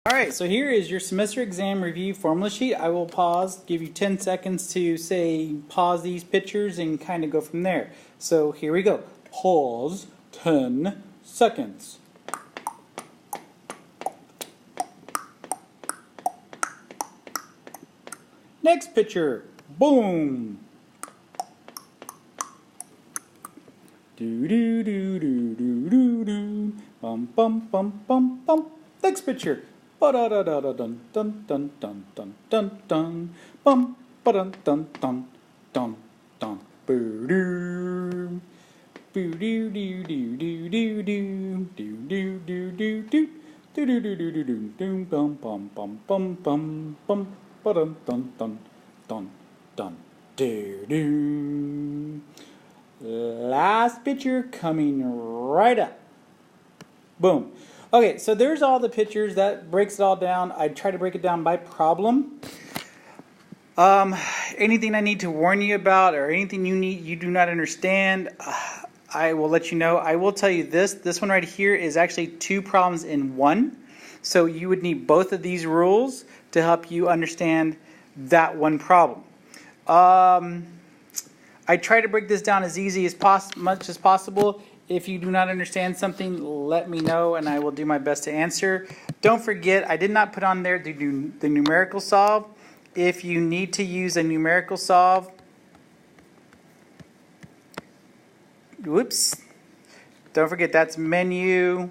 Alright, so here is your semester exam review formula sheet. I will pause, give you 10 seconds to say pause these pictures and kind of go from there. So here we go. Pause 10 seconds. Next picture. Boom. Do do do do do do do. Bum bum bum bum bum. Next picture. Ba da da da da dun dun dun dun dun dun dun. Bum ba dun dun dun dun dun. Boo doo. Boo doo doo doo doo doo doo. Doo doo doo doo doo. Do do do do do do do. Bum bum bum bum bum bum. Ba dun dun dun dun dun. Do do. Last picture coming right up. Boom. Okay, so there's all the pictures. That breaks it all down. I try to break it down by problem. Anything I need to warn you about or anything you do not understand, I will let you know. I will tell you this one right here is actually two problems in one. So you would need both of these rules to help you understand that one problem. I try to break this down as easy as much as possible. If you do not understand something, let me know and I will do my best to answer. Don't forget, I did not put on there the numerical solve. If you need to use a numerical solve, whoops, don't forget that's menu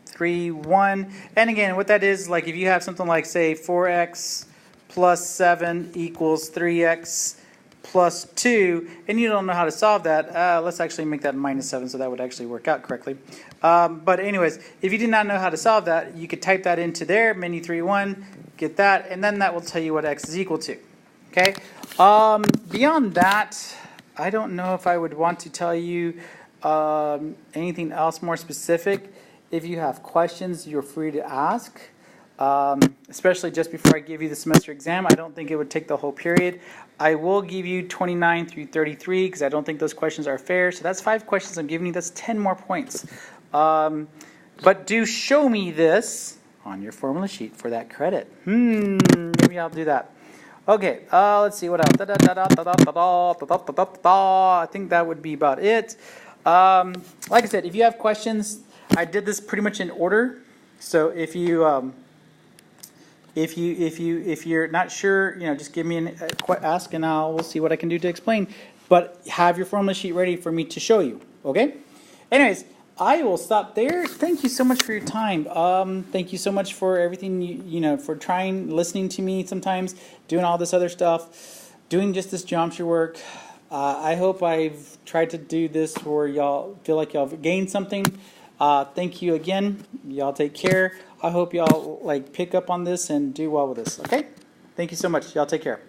3-1. And again, what that is, like if you have something like say 4x plus 7 equals 3x plus 2, and you don't know how to solve that, let's actually make that minus 7 so that would actually work out correctly. But anyways, if you did not know how to solve that, you could type that into there, menu 3-1, get that, and then that will tell you what x is equal to. Okay. Beyond that, I don't know if I would want to tell you anything else more specific. If you have questions, you're free to ask. Especially just before I give you the semester exam. I don't think it would take the whole period. I will give you 29 through 33 because I don't think those questions are fair. So that's 5 questions I'm giving you. That's 10 more points. But do show me this on your formula sheet for that credit. Maybe I'll do that. Okay, let's see what else. I think that would be about it. Like I said, if you have questions, I did this pretty much in order. So if you're not sure, just give me an ask and we'll see what I can do to explain. But have your formula sheet ready for me to show you. Okay. Anyways, I will stop there. Thank you so much for your time. Thank you so much for everything. For listening to me sometimes, doing all this other stuff, doing just this geometry work. I hope I've tried to do this where y'all feel like y'all have gained something. Thank you again. Y'all take care. I hope y'all pick up on this and do well with this. Okay? Thank you so much. Y'all take care.